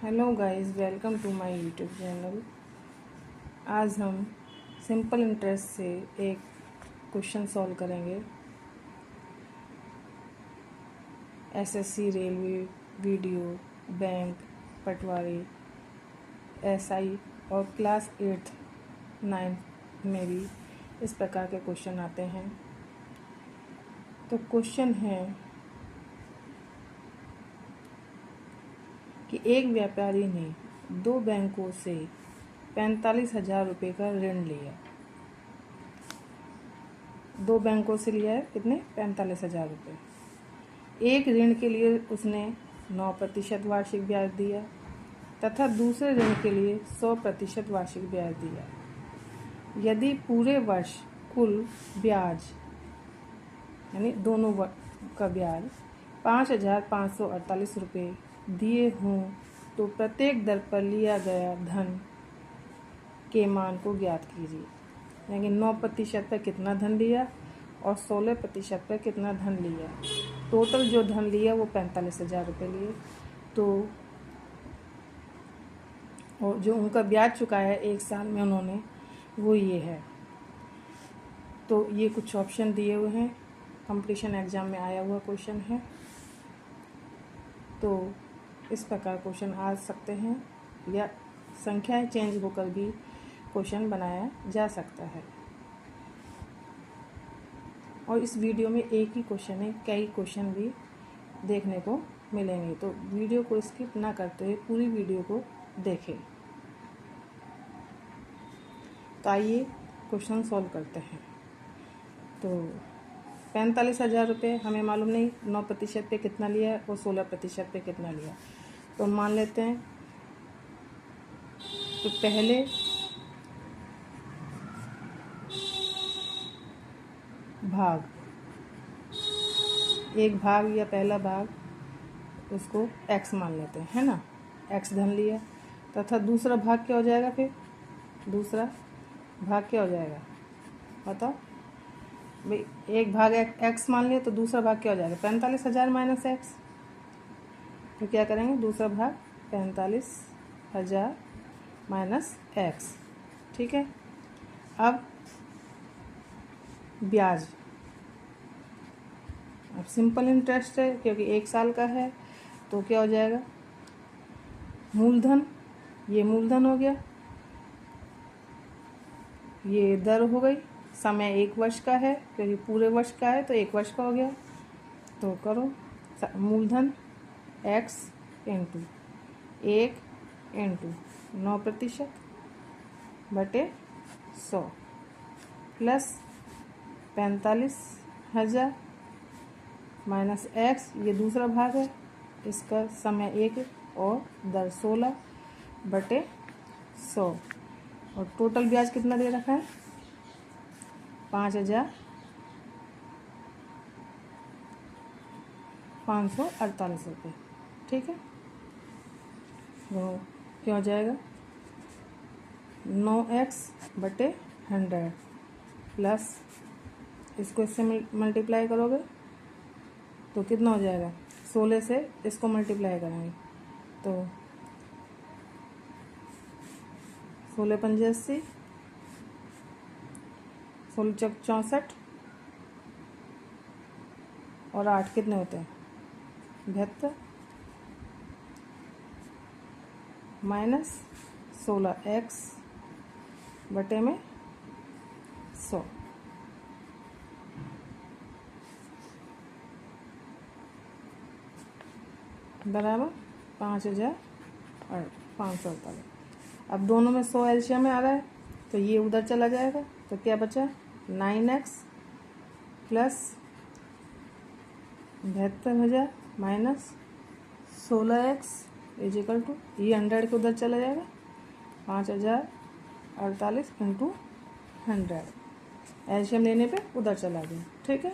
Hello guys, welcome to my YouTube channel. आज हम simple interest से एक क्वेश्चन सॉल्व करेंगे। SSC, railway, video, bank, Patwari, SI और क्लास 8th 9th में भी इस प्रकार के क्वेश्चन आते हैं। तो क्वेश्चन है कि एक व्यापारी ने 2 बैंकों से 45,000 रुपये का ऋण लिया। 2 बैंकों से लिया है, कितने? 45,000 रुपये। एक ऋण के लिए उसने 9% वार्षिक ब्याज दिया तथा दूसरे ऋण के लिए 100% वार्षिक ब्याज दिया। यदि पूरे वर्ष कुल ब्याज यानी दोनों का ब्याज 5,548 रुपये दिए हों तो प्रत्येक दर पर लिया गया धन के मान को ज्ञात कीजिए। यानी 9% पर कितना धन लिया और 16% पर कितना धन लिया। टोटल जो धन लिया वो 45,000 रुपये लिए। तो और जो उनका ब्याज चुकाया है 1 साल में उन्होंने, वो ये है। तो ये कुछ ऑप्शन दिए हुए हैं, कंपटीशन एग्जाम में आया हुआ क्वेश्चन है। तो इस प्रकार क्वेश्चन आ सकते हैं या संख्याएं चेंज होकर भी क्वेश्चन बनाया जा सकता है। और इस वीडियो में एक ही क्वेश्चन है, कई क्वेश्चन भी देखने को मिलेंगे। तो वीडियो को स्किप ना करते हुए पूरी वीडियो को देखें। तो आइए क्वेश्चन सॉल्व करते हैं। तो 45,000 रुपये हमें मालूम नहीं 9% पे कितना लिया है और 16% पे कितना लिया। तो मान लेते हैं। तो पहले भाग, एक भाग या पहला भाग उसको x मान लेते हैं, है ना। x धन लिया तथा दूसरा भाग क्या हो जाएगा? फिर दूसरा भाग क्या हो जाएगा बताओ भाई। एक भाग x मान लिया तो दूसरा भाग क्या हो जाएगा? 45,000 माइनस x। तो क्या करेंगे? दूसरा भाग 45,000 माइनस x। ठीक है। अब ब्याज, अब सिंपल इंटरेस्ट है क्योंकि 1 साल का है। तो क्या हो जाएगा? मूलधन, ये मूलधन हो गया, ये दर हो गई। समय 1 वर्ष का है क्योंकि पूरे वर्ष का है तो 1 वर्ष का हो गया। तो करो, मूलधन x इंटू 1 इंटू 9% बटे 100 प्लस 45,000 माइनस x, ये दूसरा भाग है, इसका समय 1 और दर 16 बटे 100। और टोटल ब्याज कितना दे रखा है? 5,548 रुपये। ठीक है। तो क्या हो जाएगा? 9x बटे 100 प्लस इसको इससे मल्टीप्लाई करोगे तो कितना हो जाएगा? 16 से इसको मल्टीप्लाई करेंगे तो 16 पंजे 80, 16 चौक 64 और 8 कितने होते हैं? 72 माइनस 16x बटे में 100 बराबर 5,548। अब दोनों में 100 एलसीएम में आ रहा है तो ये उधर चला जाएगा। तो क्या बचा? 9x plus 72,000 minus 16x is equal to, ये 100 के उधर चला जाएगा, 5,048 इंटू 100। एलसीएम लेने पे उधर चला गया। ठीक है।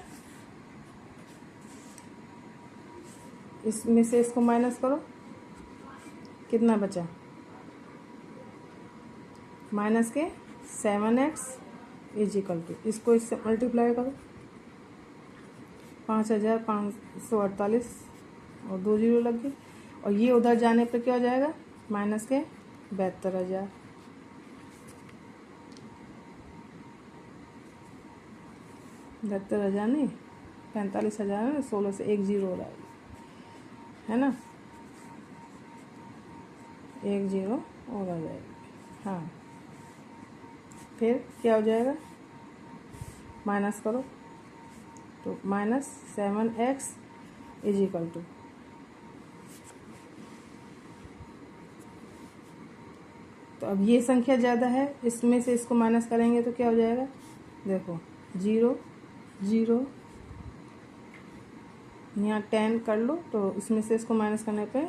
इसमें से इसको माइनस करो, कितना बचा? माइनस के 7x इज इक्वल टू, इसको इससे मल्टीप्लाई करो, 5,548 और 2 जीरो लग गई। और ये उधर जाने पे क्या हो जाएगा? माइनस के 72,000, नहीं 45,000 है, 16 से 1 0 हो रहा है ना, 1 0 और आ जाएगी। हाँ, फिर क्या हो जाएगा, माइनस करो तो -7x = तो अब ये संख्या ज़्यादा है, इसमें से इसको माइनस करेंगे तो क्या हो जाएगा, देखो 0 0, यहाँ 10 कर लो तो इसमें से इसको माइनस करने पे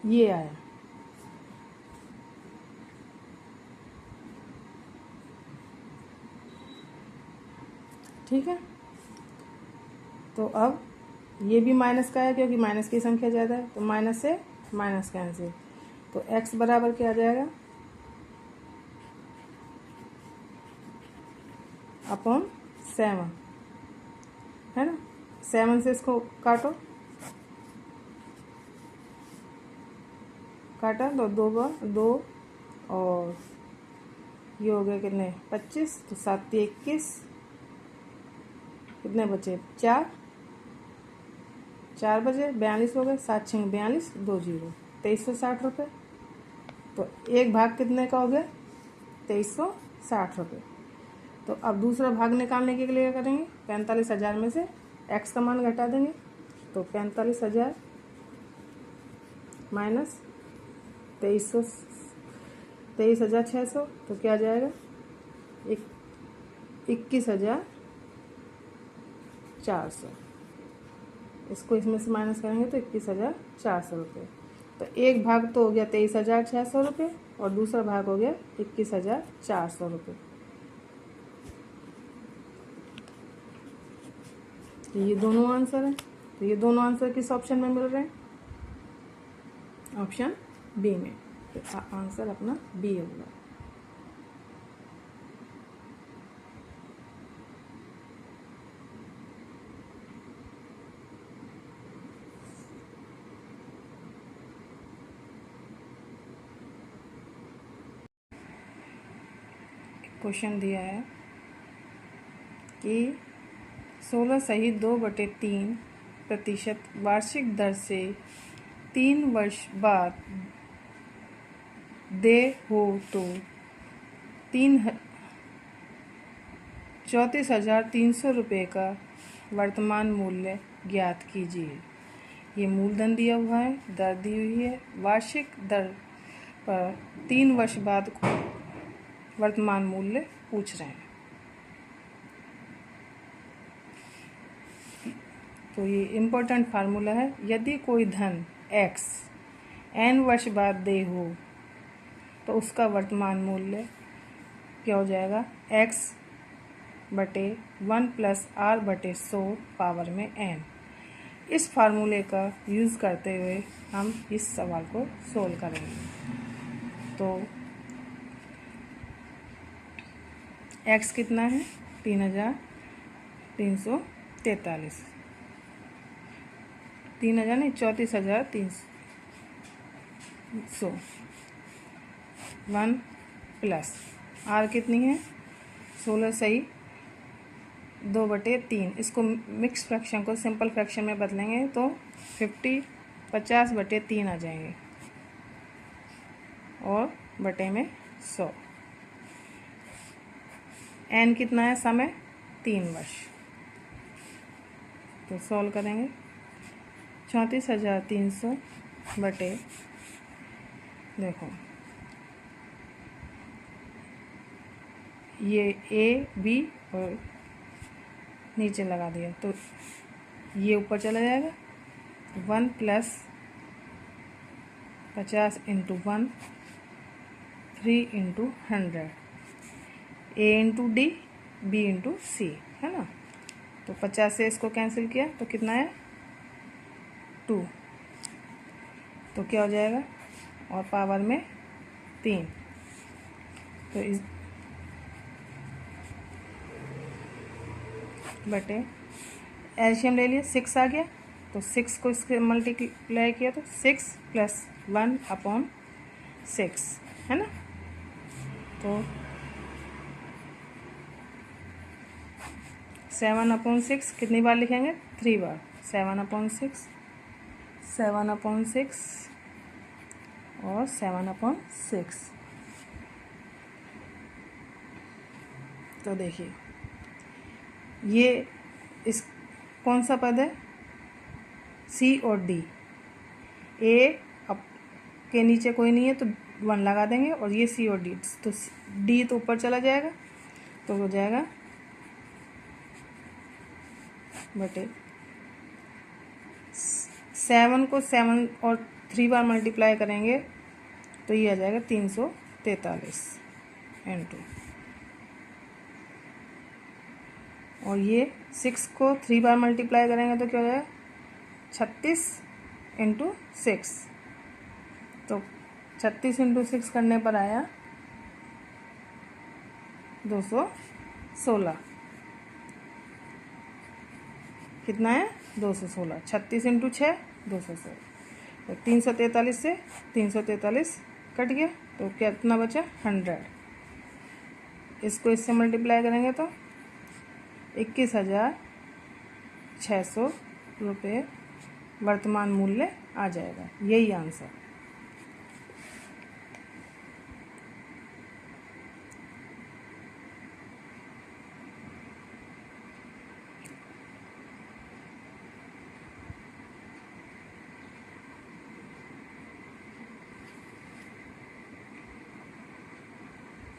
ये आया। ठीक है, तो अब ये भी माइनस का है क्योंकि माइनस की संख्या ज़्यादा है, तो माइनस से माइनस कैंसिल, तो x बराबर क्या आ जाएगा, अपॉन 7, है ना। 7 से इसको काटो, काटा तो 2 बार 2, और ये हो गए कितने 25, तो 7 21, कितने बचे 4 बजे 42 हो गए, 7 6 42, 2 0, 2360 रुपये। तो एक भाग कितने का हो गया, 2360 रुपये। तो अब दूसरा भाग निकालने के लिए क्या करेंगे, 45,000 में से x का मान घटा देंगे, तो 45,000 माइनस 23,600, तो क्या आ जाएगा 21,400। इसको इसमें से माइनस करेंगे तो 21,400 रुपये। तो एक भाग तो हो गया 23,600 रुपये और दूसरा भाग हो गया 21,400 रुपये। तो ये दोनों आंसर हैं। तो ये दोनों आंसर किस ऑप्शन में मिल रहे हैं, ऑप्शन बी में। तो आंसर अपना बी होगा। क्वेश्चन दिया है कि 16 सहित 2/3% वार्षिक दर से 3 वर्ष बाद दे हो तो 34,300 रुपये का वर्तमान मूल्य ज्ञात कीजिए। ये मूलधन दिया हुआ है, दर दी हुई है, वार्षिक दर पर 3 वर्ष बाद वर्तमान मूल्य पूछ रहे हैं। तो ये इम्पोर्टेंट फार्मूला है, यदि कोई धन x n वर्ष बाद दे हो तो उसका वर्तमान मूल्य क्या हो जाएगा, x/1 + r/100 पावर में n। इस फार्मूले का यूज़ करते हुए हम इस सवाल को सोल्व करेंगे। तो x कितना है, 3,343, 3,000 नहीं 34,300, 1 प्लस r कितनी है 16 सही 2/3। इसको मिक्स फ्रैक्शन को सिंपल फ्रैक्शन में बदलेंगे तो 50/3 आ जाएंगे और बटे में 100। n कितना है, समय 3 वर्ष। तो सॉल्व करेंगे 34,300 बटे, देखो ये a b और नीचे लगा दिया तो ये ऊपर चला जाएगा, 1 + 50 × 1 3 × 100, a × d b × c, है ना। तो 50 से इसको कैंसिल किया तो कितना है 2, तो क्या हो जाएगा, और पावर में 3, तो इस बटे एलसीएम ले लिया, 6 आ गया, तो 6 को इसके मल्टीप्लाई किया तो 6 + 1/6 है ना। तो 7/6 कितनी बार लिखेंगे? 3 बार। 7/6, 7/6 और 7/6। तो देखिए ये इस कौन सा पद है? सी और डी। ए अब के नीचे कोई नहीं है तो 1 लगा देंगे, और ये सी और डी, तो डी तो ऊपर चला जाएगा, तो हो जाएगा बटे 7 को 7 और 3 बार मल्टीप्लाई करेंगे तो ये आ जाएगा 343 इंटू, और ये 6 को 3 बार मल्टीप्लाई करेंगे तो क्या हो जाएगा? 36 इंटू 6। तो 36 इंटू 6 करने पर आया 216। कितना है? 216। 36 इंटू 6 216। तो 343 से 343 कट गया, तो कितना बचा? 100। इसको इससे मल्टीप्लाई करेंगे तो 21,600 रुपये वर्तमान मूल्य आ जाएगा। यही आंसर।